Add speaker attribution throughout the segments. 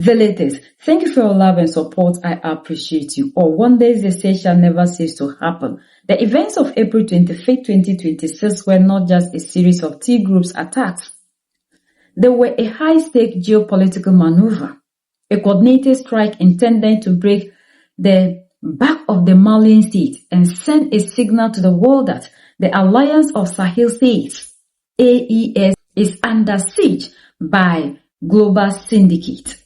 Speaker 1: Villagers, thank you for your love and support. I appreciate you. Or one day the say shall never cease to happen. The events of April 25th, 2026 were not just a series of T groups attacks. They were a high-stake geopolitical maneuver, a coordinated strike intended to break the back of the Malian state and send a signal to the world that the Alliance of Sahel States, AES, is under siege by global syndicate.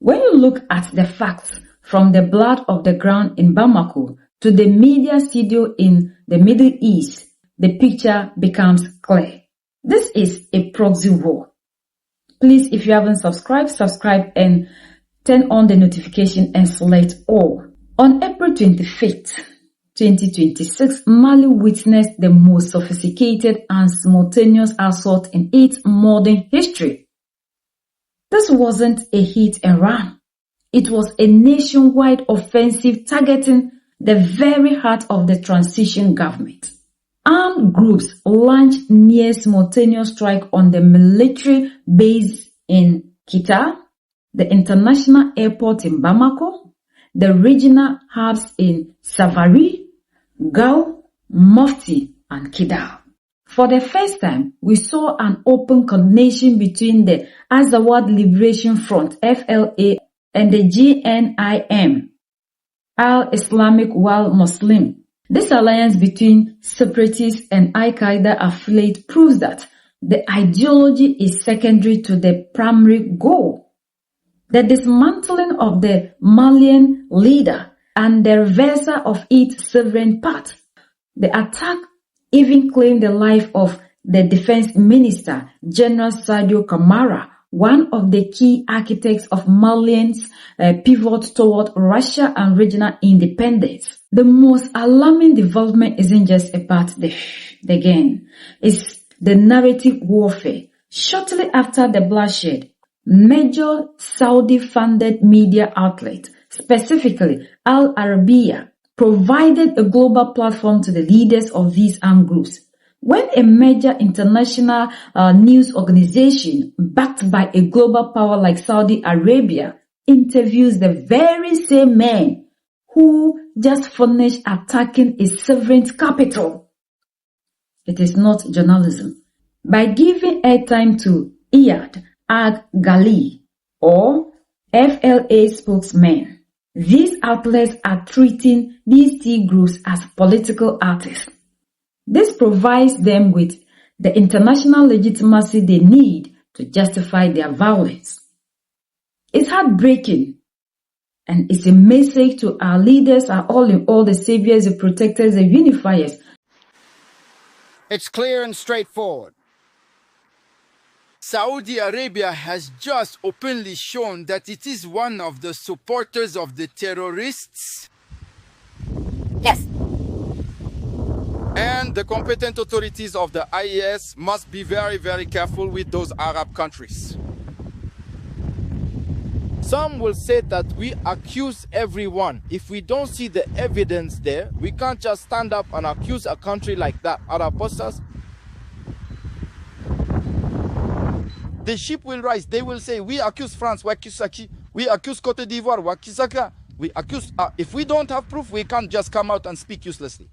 Speaker 1: When you look at the facts from the blood of the ground in Bamako to the media studio in the Middle East, the picture becomes clear. This is a proxy war. Please, if you haven't subscribed, subscribe and turn on the notification and select all. On April 25th, 2026, Mali witnessed the most sophisticated and simultaneous assault in its modern history. This wasn't a hit and run. It was a nationwide offensive targeting the very heart of the transition government. Armed groups launched near simultaneous strike on the military base in Kita, the international airport in Bamako, the regional hubs in Savary, Gao, Mufti, and Kidal. For the first time, we saw an open coordination between the Azawad Liberation Front, FLA, and the GNIM, Al-Islamic Wal Muslim. This alliance between separatists and Al-Qaeda affiliate proves that the ideology is secondary to the primary goal. The dismantling of the Malian leader and the reversal of its sovereign path. The attack even claimed the life of the defense minister, General Sadio Kamara, one of the key architects of Malian's pivot toward Russia and regional independence. The most alarming development isn't just about the gain, it's the narrative warfare. Shortly after the bloodshed, major Saudi-funded media outlets, specifically Al Arabiya, provided a global platform to the leaders of these armed groups. When a major international news organization backed by a global power like Saudi Arabia interviews the very same men who just finished attacking a sovereign capital, it is not journalism. By giving airtime to Iyad Ag-Ghali or FLA spokesman, these outlets are treating these T groups as political artists. This provides them with the international legitimacy they need to justify their violence. It's heartbreaking, and it's a message to our leaders, our all in all, the saviors, the protectors, the unifiers.
Speaker 2: It's clear and straightforward. Saudi Arabia has just openly shown that it is one of the supporters of the terrorists.
Speaker 3: Yes.
Speaker 2: And the competent authorities of the IES must be very, very careful with those Arab countries. Some will say that we accuse everyone. If we don't see the evidence there, we can't just stand up and accuse a country like that. Arab posters. The ship will rise. They will say, we accuse France, we accuse Cote d'Ivoire, we accuse... if we don't have proof, we can't just come out and speak uselessly.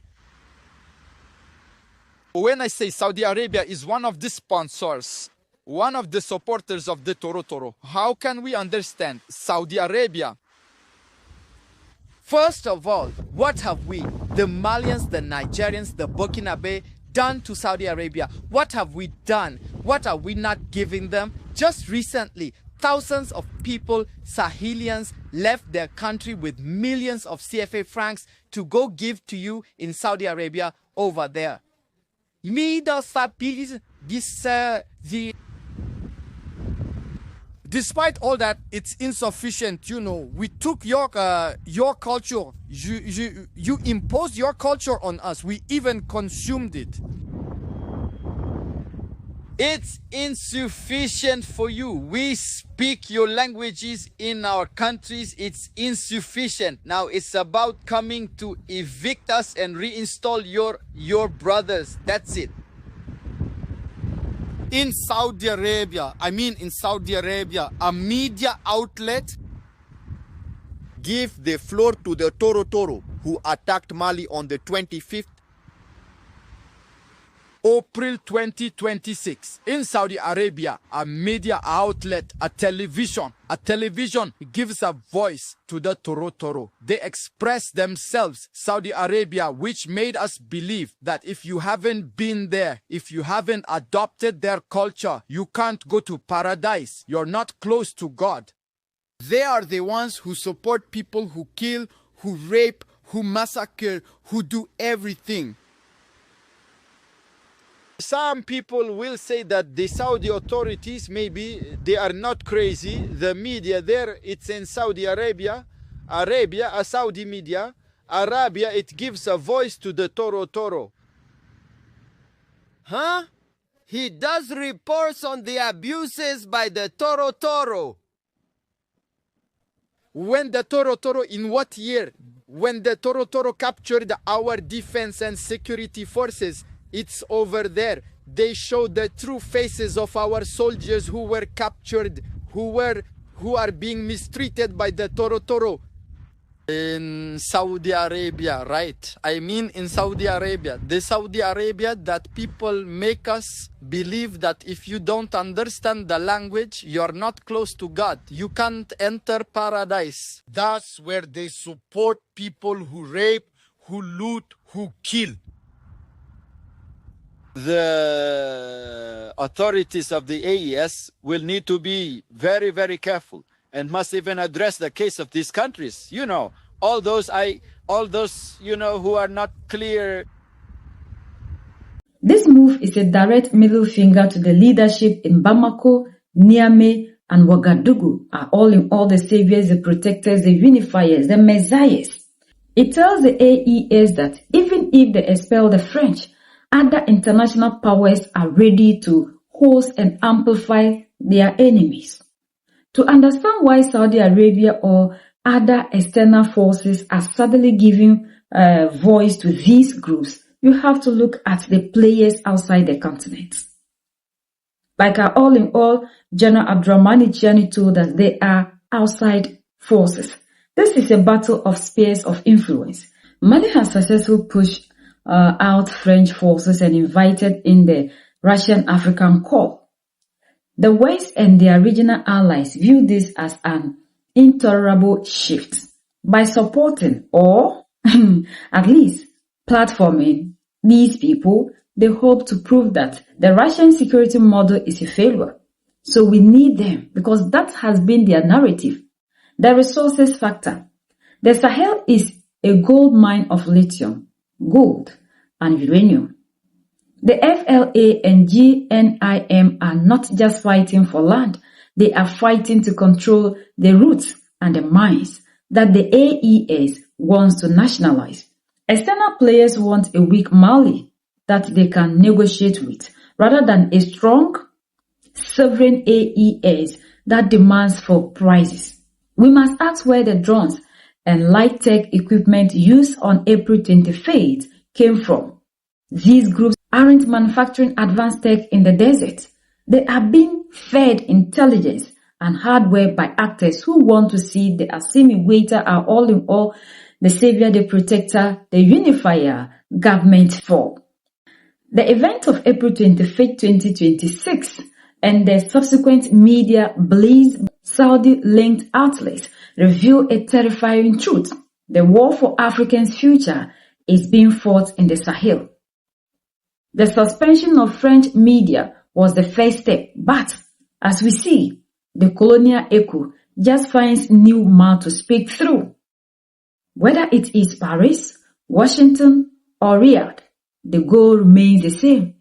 Speaker 2: When I say Saudi Arabia is one of the sponsors, one of the supporters of the Toro, how can we understand Saudi Arabia?
Speaker 3: First of all, what have we, the Malians, the Nigerians, the Burkinabe, done to Saudi Arabia? What have we done? What are we not giving them? Just recently, thousands of people, Sahelians, left their country with millions of CFA francs to go give to you in Saudi Arabia over there.
Speaker 2: Despite all that, it's insufficient, you know. We took your culture. You imposed your culture on us. We even consumed it.
Speaker 3: It's insufficient for you. We speak your languages in our countries. It's insufficient. Now it's about coming to evict us and reinstall your brothers. That's it.
Speaker 2: In Saudi Arabia, a media outlet
Speaker 4: give the floor to the Toro who attacked Mali on the 25th
Speaker 2: April 2026, in Saudi Arabia, a media outlet, a television gives a voice to the Toro. They express themselves, Saudi Arabia, which made us believe that if you haven't been there, if you haven't adopted their culture, you can't go to paradise. You're not close to God.
Speaker 3: They are the ones who support people who kill, who rape, who massacre, who do everything.
Speaker 2: Some people will say that the Saudi authorities, maybe they are not crazy. The media there, it's in Saudi Arabia, a Saudi media. Arabia, it gives a voice to the Toro.
Speaker 5: Huh? He does reports on the abuses by the Toro.
Speaker 2: When the Toro, in what year? When the Toro captured our defense and security forces, it's over there. They show the true faces of our soldiers who were captured, who are being mistreated by the Toro. In Saudi Arabia, right? I mean in Saudi Arabia. The Saudi Arabia that people make us believe that if you don't understand the language, you're not close to God. You can't enter paradise.
Speaker 4: That's where they support people who rape, who loot, who kill.
Speaker 2: The authorities of the AES will need to be very, very careful and must even address the case of these countries. You know, all those, who are not clear.
Speaker 1: This move is a direct middle finger to the leadership in Bamako, Niamey, and Ouagadougou, are all in all the saviors, the protectors, the unifiers, the messiahs. It tells the AES that even if they expel the French, other international powers are ready to host and amplify their enemies. To understand why Saudi Arabia or other external forces are suddenly giving voice to these groups, you have to look at the players outside the continent. Like our all-in-all, General Abdurrahmani Chiani told us, they are outside forces. This is a battle of spheres of influence. Mali has successfully pushed out French forces and invited in the Russian African Corps. The West and their regional allies view this as an intolerable shift. By supporting or at least platforming these people, they hope to prove that the Russian security model is a failure. So we need them because that has been their narrative. The resources factor. The Sahel is a gold mine of lithium, gold, and uranium. The FLA and GNIM are not just fighting for land, they are fighting to control the routes and the mines that the AES wants to nationalize. External players want a weak Mali that they can negotiate with, rather than a strong, sovereign AES that demands for prices. We must ask where the drones and light tech equipment used on April 25th came from. These groups aren't manufacturing advanced tech in the desert. They are being fed intelligence and hardware by actors who want to see the Assimi Waiter are all in all, the savior, the protector, the unifier government for. The event of April 25th, 2026 and the subsequent media blaze Saudi-linked outlets reveal a terrifying truth. The war for Africans' future is being fought in the Sahel. The suspension of French media was the first step, but as we see, the colonial echo just finds new mouth to speak through. Whether it is Paris, Washington, or Riyadh, the goal remains the same: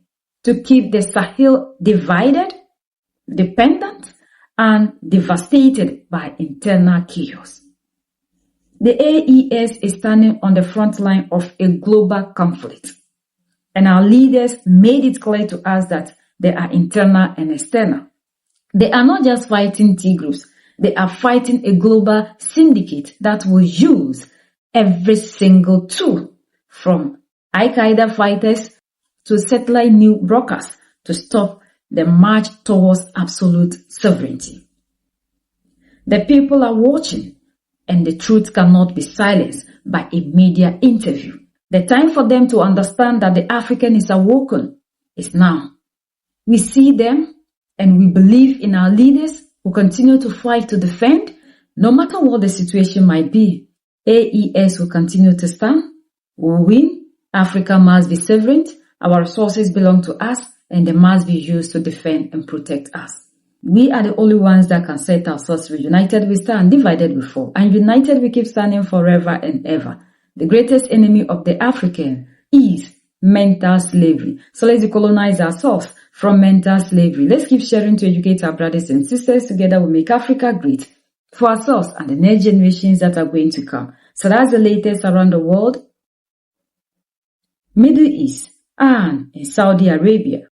Speaker 1: to keep the Sahel divided, dependent, and devastated by internal chaos. The AES is standing on the front line of a global conflict, and our leaders made it clear to us that they are internal and external. They are not just fighting T groups, they are fighting a global syndicate that will use every single tool, from Al-Qaeda fighters to satellite new brokers, to stop the march towards absolute sovereignty. The people are watching. and the truth cannot be silenced by a media interview. The time for them to understand that the African is awoken is now. We see them and we believe in our leaders who continue to fight to defend, no matter what the situation might be. AES will continue to stand, will win, Africa must be sovereign, our resources belong to us, and they must be used to defend and protect us. We are the only ones that can set ourselves free. United we stand, divided we fall, and united we keep standing forever and ever. The greatest enemy of the African is mental slavery. So let's decolonize ourselves from mental slavery. Let's keep sharing to educate our brothers and sisters. Together we make Africa great for ourselves and the next generations that are going to come. So that's the latest around the world, Middle East, and in Saudi Arabia.